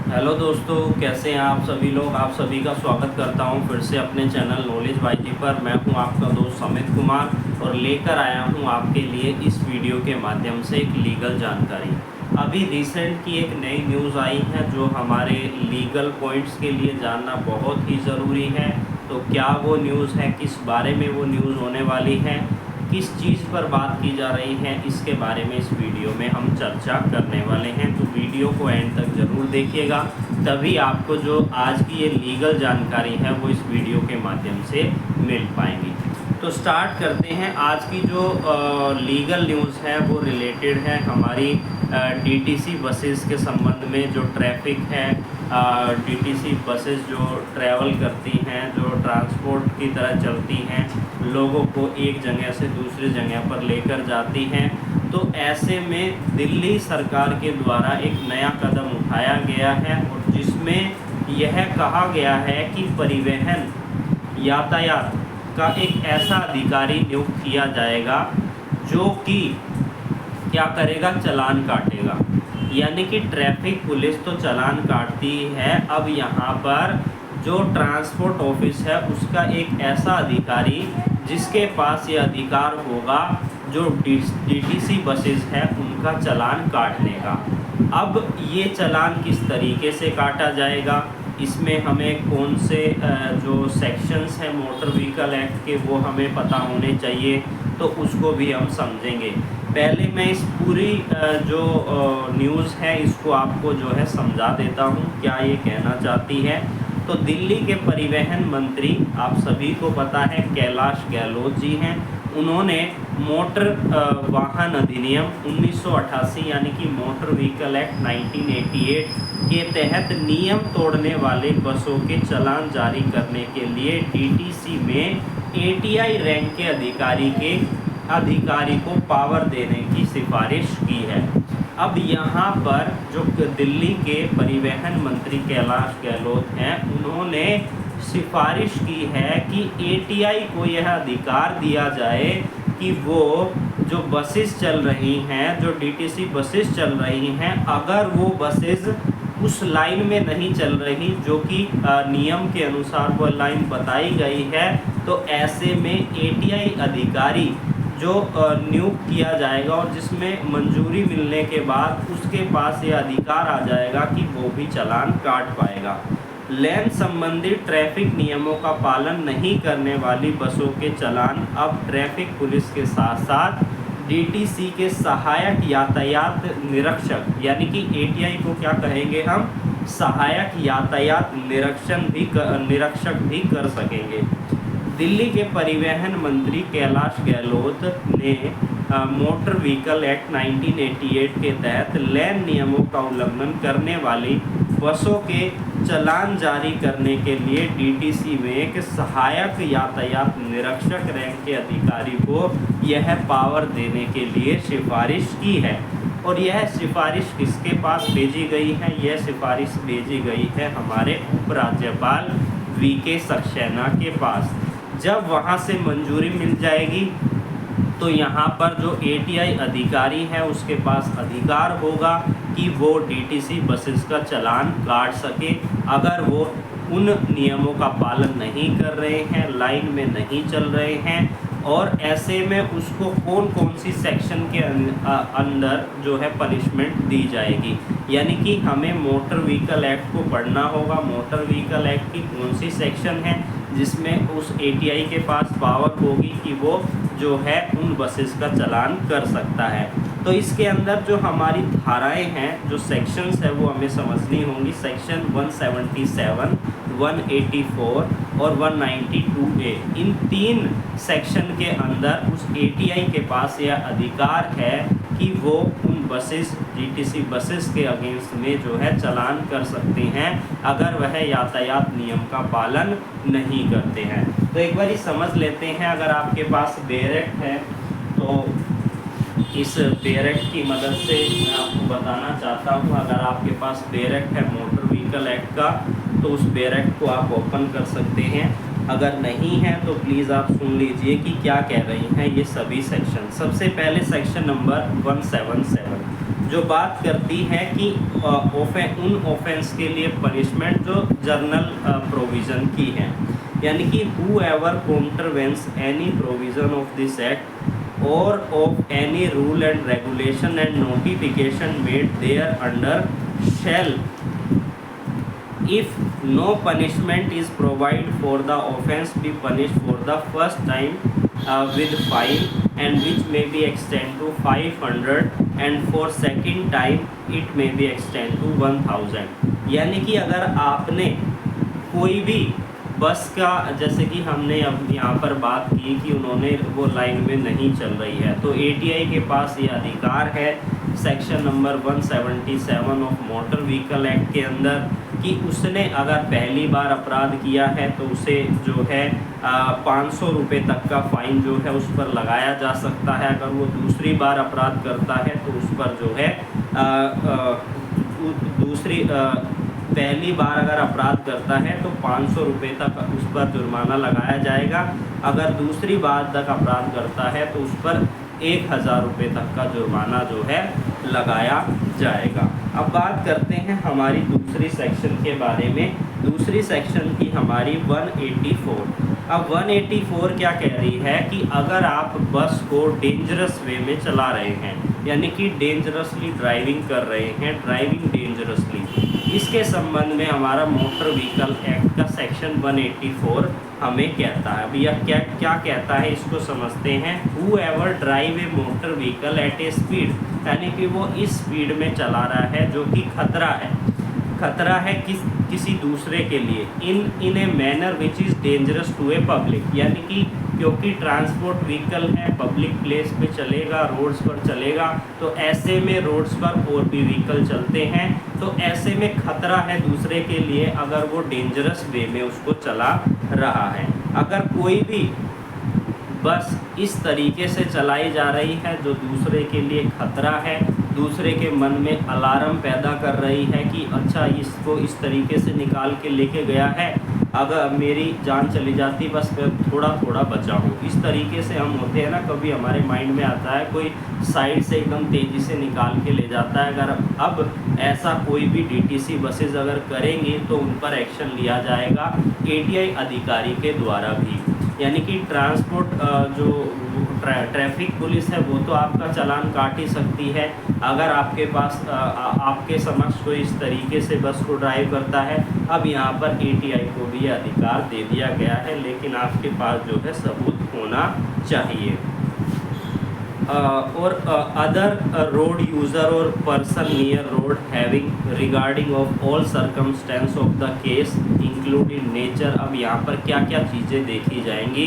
Hello दोस्तों, कैसे हैं आप सभी लोग। आप सभी का स्वागत करता हूं फिर से अपने चैनल नॉलेज बाईजी पर। मैं हूं आपका दोस्त अमित कुमार और लेकर आया हूं आपके लिए इस वीडियो के माध्यम से एक लीगल जानकारी। अभी रिसेंट की एक नई न्यूज़ आई है जो हमारे लीगल पॉइंट्स के लिए जानना बहुत ही ज़रूरी है। तो क्या वो न्यूज़ है, किस बारे में वो न्यूज़ होने वाली है, किस चीज़ पर बात की जा रही है, इसके बारे में इस वीडियो में हम चर्चा करने वाले हैं। तो वीडियो को एंड तक ज़रूर देखिएगा, तभी आपको जो आज की ये लीगल जानकारी है वो इस वीडियो के माध्यम से मिल पाएंगी। तो स्टार्ट करते हैं। आज की जो लीगल न्यूज़ है वो रिलेटेड है हमारी डीटीसी बसेस के संबंध में। जो ट्रैफिक है, डीटीसी बसेस जो ट्रैवल करती हैं, जो ट्रांसपोर्ट की तरह चलती हैं, लोगों को एक जगह से दूसरी जगह पर लेकर जाती हैं। तो ऐसे में दिल्ली सरकार के द्वारा एक नया कदम उठाया गया है और जिसमें यह कहा गया है कि परिवहन यातायात का एक ऐसा अधिकारी नियुक्त किया जाएगा जो कि क्या करेगा, चालान काटेगा। यानी कि ट्रैफिक पुलिस तो चालान काटती है, अब यहाँ पर जो ट्रांसपोर्ट ऑफिस है उसका एक ऐसा अधिकारी जिसके पास ये अधिकार होगा जो डीटीसी बसेस है उनका चालान काटने का। अब ये चालान किस तरीके से काटा जाएगा, इसमें हमें कौन से जो सेक्शंस हैं मोटर व्हीकल एक्ट के वो हमें पता होने चाहिए, तो उसको भी हम समझेंगे। पहले मैं इस पूरी जो न्यूज़ है इसको आपको जो है समझा देता हूँ क्या ये कहना चाहती है। तो दिल्ली के परिवहन मंत्री आप सभी को पता है कैलाश गहलोत जी हैं। उन्होंने मोटर वाहन अधिनियम 1988 यानी कि मोटर व्हीकल एक्ट 1988 के तहत नियम तोड़ने वाले बसों के चालान जारी करने के लिए डीटीसी में एटीआई रैंक के अधिकारी को पावर देने की सिफारिश की है। अब यहाँ पर जो दिल्ली के परिवहन मंत्री कैलाश गहलोत हैं, उन्होंने सिफारिश की है कि एटीआई को यह अधिकार दिया जाए कि वो जो बसेस चल रही हैं, जो डीटीसी बसेस चल रही हैं, अगर वो बसेस उस लाइन में नहीं चल रही जो कि नियम के अनुसार वो लाइन बताई गई है, तो ऐसे में एटीआई अधिकारी जो नियुक्त किया जाएगा और जिसमें मंजूरी मिलने के बाद उसके पास ये अधिकार आ जाएगा कि वो भी चालान काट पाएगा। लेन संबंधी ट्रैफिक नियमों का पालन नहीं करने वाली बसों के चालान अब ट्रैफिक पुलिस के साथ साथ डीटीसी के सहायक यातायात निरीक्षक यानी कि एटीआई को क्या कहेंगे हम, सहायक यातायात निरीक्षक भी कर सकेंगे। दिल्ली के परिवहन मंत्री कैलाश गहलोत ने मोटर व्हीकल एक्ट 1988 के तहत लेन नियमों का उल्लंघन करने वाली बसों के चालान जारी करने के लिए डीटीसी में एक सहायक यातायात निरीक्षक रैंक के अधिकारी को यह पावर देने के लिए सिफारिश की है। और यह सिफारिश किसके पास भेजी गई है, यह सिफारिश भेजी गई है हमारे उपराज्यपाल वीके सक्सेना के पास। जब वहाँ से मंजूरी मिल जाएगी तो यहाँ पर जो एटीआई अधिकारी है उसके पास अधिकार होगा कि वो डीटीसी बसेस का चालान काट सके अगर वो उन नियमों का पालन नहीं कर रहे हैं, लाइन में नहीं चल रहे हैं। और ऐसे में उसको कौन कौन सी सेक्शन के अंदर जो है पनिशमेंट दी जाएगी। यानी कि हमें मोटर व्हीकल एक्ट को पढ़ना होगा, मोटर व्हीकल एक्ट की कौन सी सेक्शन है जिसमें उस एटीआई के पास पावर होगी कि वो जो है उन बसेस का चालान कर सकता है। तो इसके अंदर जो हमारी धाराएं हैं, जो सेक्शंस है वो हमें समझनी होंगी। सेक्शन 177, 184 और 192A, इन 3 सेक्शन के अंदर उस एटीआई के पास यह अधिकार है कि वो उन बसेस, डीटीसी बसेस के अगेंस्ट में जो है चालान कर सकते हैं अगर वह यातायात नियम का पालन नहीं करते हैं। तो एक बार समझ लेते हैं। अगर आपके पास बेरेक्ट है तो इस बेरेक्ट की मदद से मैं आपको बताना चाहता हूँ। अगर आपके पास बेरेक्ट है मोटर व्हीकल एक्ट का तो उस बेरेक्ट को आप ओपन कर सकते हैं। अगर नहीं है तो प्लीज़ आप सुन लीजिए कि क्या कह रही हैं ये सभी सेक्शन। सबसे पहले सेक्शन नंबर 177 जो बात करती है कि उन ऑफेंस के लिए पनिशमेंट जो जर्नल प्रोविज़न की है, यानी कि whoever contravenes any provision of this act और of any rule and regulation and notification made thereunder shall, if no punishment is provided for the offence, be punished for the first time with fine, and which may be extended to 500, and for second time it may be extended to 1000। यानी कि अगर आपने कोई भी बस का, जैसे कि हमने अब यहाँ पर बात की कि उन्होंने वो लाइन में नहीं चल रही है, तो एटीआई के पास ये अधिकार है section number 177 of motor vehicle act के अंदर कि उसने अगर पहली बार अपराध किया है तो उसे जो है 500 रुपये तक का फ़ाइन जो है उस पर लगाया जा सकता है। अगर वो दूसरी बार अपराध करता है तो उस पर जो है पहली बार अगर अपराध करता है तो 500 रुपये तक उस पर जुर्माना लगाया जाएगा। अगर दूसरी बार तक अपराध करता है तो उस पर 1000 रुपये तक का जुर्माना जो है लगाया जाएगा। अब बात करते हैं हमारी दूसरी सेक्शन के बारे में। दूसरी सेक्शन की हमारी 184। अब 184 क्या कह रही है कि अगर आप बस को डेंजरस वे में चला रहे हैं, यानी कि डेंजरसली ड्राइविंग कर रहे हैं, ड्राइविंग डेंजरसली, इसके संबंध में हमारा मोटर व्हीकल एक्ट का सेक्शन 184 हमें कहता है। अब यह क्या कहता है इसको समझते हैं। Who ever drive A motor vehicle eight A speed, यानी कि वो इस स्पीड में चला रहा है जो कि खतरा है किसी दूसरे के लिए, in a manner which is dangerous to a public, यानी कि क्योंकि ट्रांसपोर्ट व्हीकल है, पब्लिक प्लेस पे चलेगा, रोड्स पर चलेगा, तो ऐसे में रोड्स पर और भी व्हीकल चलते हैं, तो ऐसे में खतरा है दूसरे के लिए अगर वो डेंजरस वे में उसको चला रहा है। अगर कोई भी बस इस तरीके से चलाई जा रही है जो दूसरे के लिए खतरा है, दूसरे के मन में अलार्म पैदा कर रही है कि अच्छा इसको इस तरीके से निकाल के लेके गया है, अगर मेरी जान चली जाती बस मैं थोड़ा थोड़ा बचा हूँ, इस तरीके से हम होते हैं ना। कभी हमारे माइंड में आता है कोई साइड से एकदम तेज़ी से निकाल के ले जाता है, अगर अब ऐसा कोई भी डीटीसी बसेस अगर करेंगी तो उन पर एक्शन लिया जाएगा एटीआई अधिकारी के द्वारा भी। यानी कि ट्रांसपोर्ट जो ट्रैफिक पुलिस है वो तो आपका चालान काट ही सकती है अगर आपके पास आपके समक्ष कोई इस तरीके से बस को ड्राइव करता है। अब यहाँ पर एटीआई को भी यह अधिकार दे दिया गया है, लेकिन आपके पास जो है सबूत होना चाहिए। और अदर रोड यूज़र और person near road having regarding of all circumstance of the case including nature. अब यहाँ पर क्या क्या चीज़ें देखी जाएंगी,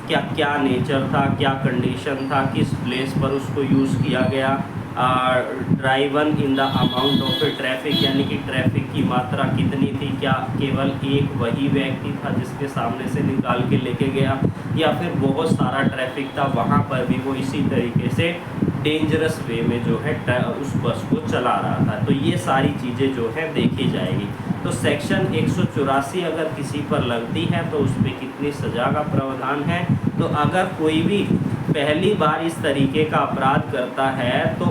क्या क्या नेचर था, क्या कंडीशन था, किस प्लेस पर उसको यूज़ किया गया, driven in the amount of A traffic, यानी कि ट्रैफिक की मात्रा कितनी थी, क्या केवल एक वही व्यक्ति था जिसके सामने से निकाल के लेके गया, या फिर बहुत सारा ट्रैफिक था, वहाँ पर भी वो इसी तरीके से डेंजरस वे में जो है उस बस को चला रहा था। तो ये सारी चीज़ें जो है देखी जाएगी। तो सेक्शन 184 अगर किसी पर लगती है तो उस पर कितनी सज़ा का प्रावधान है। तो अगर कोई भी पहली बार इस तरीके का अपराध करता है तो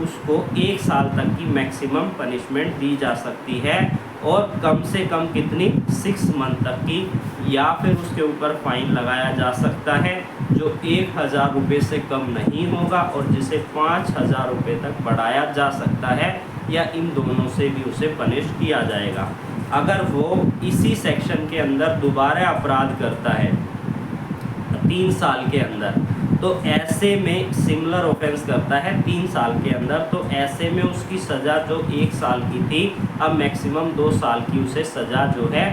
उसको 1 साल तक की मैक्सिमम पनिशमेंट दी जा सकती है, और कम से कम कितनी 6 मंथ तक की, या फिर उसके ऊपर फाइन लगाया जा सकता है जो 1000 रुपये से कम नहीं होगा, और जिसे 5000 रुपये तक बढ़ाया जा सकता है, या इन दोनों से भी उसे पनिश किया जाएगा। अगर वो इसी सेक्शन के अंदर दोबारा अपराध करता है 3 साल के अंदर, तो ऐसे में सिमिलर ऑफेंस करता है 3 साल के अंदर, तो ऐसे में उसकी सज़ा जो 1 साल की थी अब मैक्सिमम 2 साल की उसे सज़ा जो है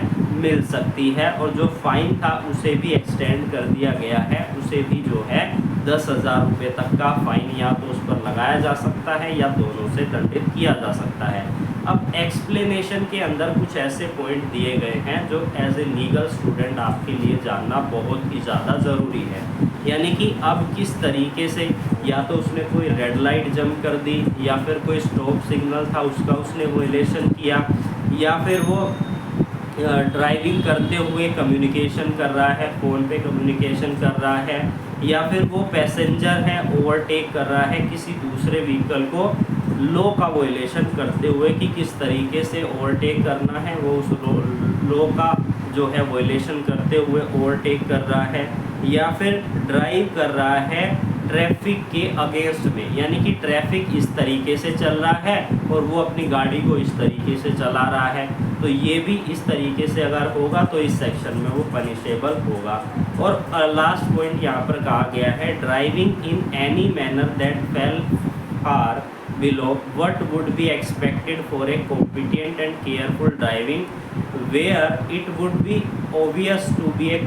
मिल सकती है। और जो फाइन था उसे भी एक्सटेंड कर दिया गया है, उसे भी जो है 10,000 रुपये तक का फाइन या तो उस पर लगाया जा सकता है या दोनों से दंडित किया जा सकता है। अब एक्सप्लेनेशन के अंदर कुछ ऐसे पॉइंट दिए गए हैं जो एज ए लीगल स्टूडेंट आपके लिए जानना बहुत ही ज़्यादा ज़रूरी है। यानी कि अब किस तरीके से, या तो उसने कोई रेड लाइट जंप कर दी, या फिर कोई स्टॉप सिग्नल था उसका उसने वायलेशन किया, या फिर वो ड्राइविंग करते हुए कम्युनिकेशन कर रहा है, फ़ोन पे कम्युनिकेशन कर रहा है, या फिर वो पैसेंजर है ओवरटेक कर रहा है, किसी दूसरे व्हीकल को लॉ का वायलेशन करते हुए कि किस तरीके से ओवरटेक करना है, वो उस लॉ का जो है वायलेशन करते हुए ओवरटेक कर रहा है, या फिर ड्राइव कर रहा है ट्रैफिक के अगेंस्ट में, यानी कि ट्रैफिक इस तरीके से चल रहा है और वो अपनी गाड़ी को इस तरीके से चला रहा है, तो ये भी इस तरीके से अगर होगा तो इस सेक्शन में वो पनिशेबल होगा। और लास्ट पॉइंट यहाँ पर कहा गया है, driving in any manner that fell far below what would be expected for a competent and careful driving, where it would be obvious to be a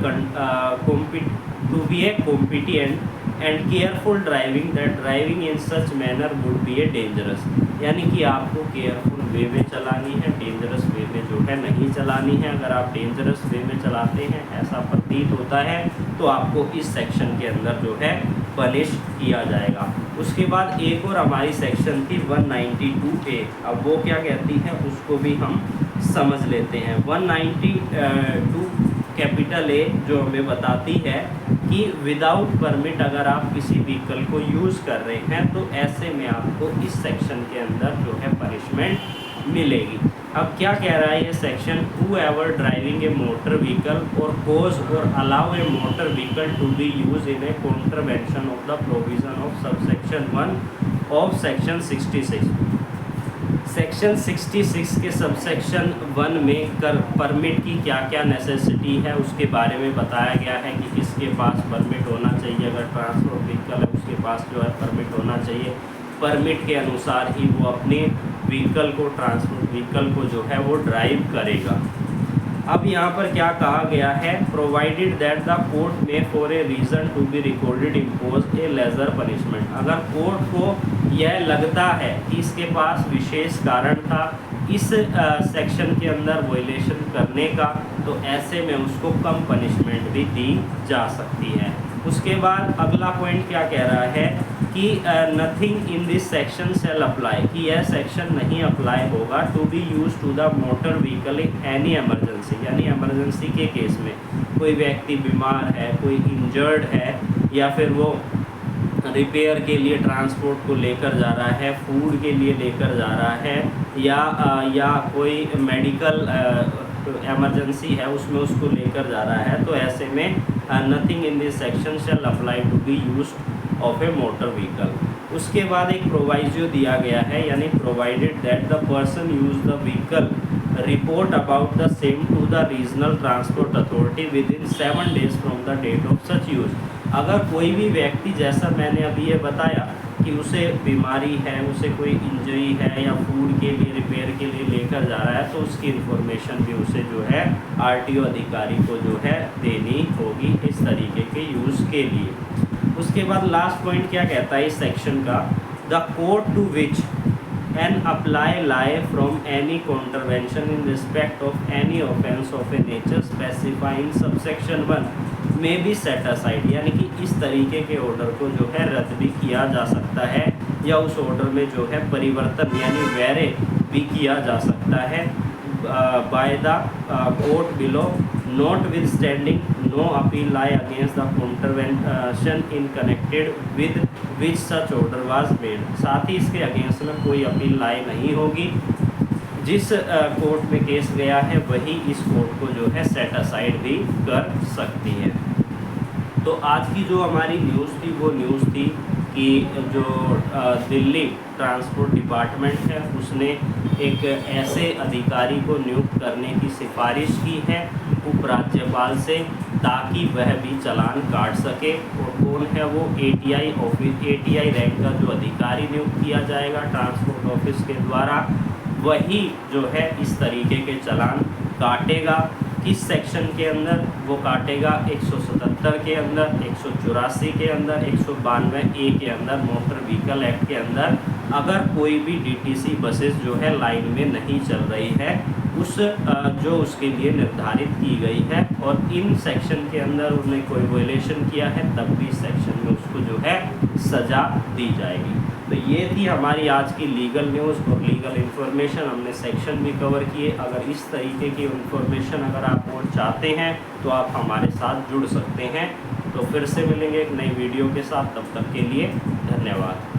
competent and careful driving that driving in such manner would be a dangerous, यानी कि आपको careful वे में चलानी है, dangerous वे में जो है नहीं चलानी है। अगर आप डेंजरस वे में चलाते हैं ऐसा प्रतीत होता है तो आपको इस सेक्शन के अंदर जो है पनिश किया जाएगा। उसके बाद एक और हमारी सेक्शन थी 192A, अब वो क्या कहती है उसको भी हम समझ लेते हैं। 192 कैपिटल ए जो हमें बताती है कि विदाउट परमिट अगर आप किसी व्हीकल को यूज़ कर रहे हैं तो ऐसे में आपको इस सेक्शन के अंदर जो है पनिशमेंट मिलेगी। अब क्या कह रहा है ये section, whoever driving a motor vehicle or cause or allow a motor vehicle to be use in a contravention of the provision of subsection 1 of section 66। Section 66 के सबसेक्शन 1 में कर परमिट की क्या क्या नेसेसिटी है उसके बारे में बताया गया है कि किसके पास परमिट होना चाहिए। अगर ट्रांसपोर्ट व्हीकल है उसके पास जो है परमिट होना चाहिए, परमिट के अनुसार ही वो अपने व्हीकल को, ट्रांसपोर्ट व्हीकल को जो है वो ड्राइव करेगा। अब यहाँ पर क्या कहा गया है, provided that the court may for a reason to be recorded impose a lesser punishment. अगर कोर्ट को यह लगता है कि इसके पास विशेष कारण था इस सेक्शन के अंदर वायलेशन करने का, तो ऐसे में उसको कम पनिशमेंट भी दी जा सकती है। उसके बाद अगला पॉइंट क्या कह रहा है कि nothing in this section shall apply, कि यह सेक्शन नहीं अप्लाई होगा to be use to the motor vehicle in any emergency, यानी एमरजेंसी के केस में कोई व्यक्ति बीमार है, कोई इंजर्ड है, या फिर वो रिपेयर के लिए ट्रांसपोर्ट को लेकर जा रहा है, फूड के लिए लेकर जा रहा है, या कोई मेडिकल एमरजेंसी है उसमें उसको लेकर जा रहा है, तो ऐसे में nothing in this section shall apply to be used of a motor vehicle. उसके बाद एक प्रोवाइजो दिया गया है, यानी provided that the person use the vehicle report about the same to the regional transport authority within 7 days from the date of such use. अगर कोई भी व्यक्ति, जैसा मैंने अभी ये बताया कि उसे बीमारी है, उसे कोई इंजरी है या फूड के लिए, रिपेयर के लिए लेकर जा रहा है, तो उसकी इन्फॉर्मेशन भी उसे जो है आरटीओ अधिकारी को जो है देनी होगी इस तरीके के यूज़ के लिए। उसके बाद लास्ट पॉइंट क्या कहता है इस सेक्शन का, the court to which an apply lie from any contravention in respect of any offence of a nature specifying subsection 1 में भी सेट असाइड, यानी कि इस तरीके के ऑर्डर को जो है रद्द भी किया जा सकता है, या उस ऑर्डर में जो है परिवर्तन यानी वेरे भी किया जा सकता है by the court below, notwithstanding no appeal lie against the contravention in connected with which such order was made. साथ ही इसके अगेंस्ट में कोई अपील लाई नहीं होगी, जिस कोर्ट में केस गया है वही इस कोर्ट को जो है सेट असाइड भी कर सकती है। तो आज की जो हमारी न्यूज़ थी वो न्यूज़ थी कि जो दिल्ली ट्रांसपोर्ट डिपार्टमेंट है उसने एक ऐसे अधिकारी को नियुक्त करने की सिफारिश की है उपराज्यपाल से, ताकि वह भी चालान काट सके। और कौन है वो, एटीआई ऑफिस, एटीआई रैंक का जो अधिकारी नियुक्त किया जाएगा ट्रांसपोर्ट ऑफिस के द्वारा, वही जो है इस तरीके के चालान काटेगा। किस सेक्शन के अंदर वो काटेगा, 177 के अंदर, 184 के अंदर, 192A के अंदर मोटर व्हीकल एक्ट के अंदर। अगर कोई भी डीटीसी बसेस जो है लाइन में नहीं चल रही है उस जो उसके लिए निर्धारित की गई है, और इन सेक्शन के अंदर उन्होंने कोई वायलेशन किया है तब भी इस सेक्शन में उसको जो है सज़ा दी जाएगी। तो ये थी हमारी आज की लीगल न्यूज़ और लीगल इन्फॉर्मेशन। हमने सेक्शन भी कवर किए। अगर इस तरीके की इन्फॉर्मेशन अगर आप और चाहते हैं तो आप हमारे साथ जुड़ सकते हैं। तो फिर से मिलेंगे एक नई वीडियो के साथ, तब तक के लिए धन्यवाद।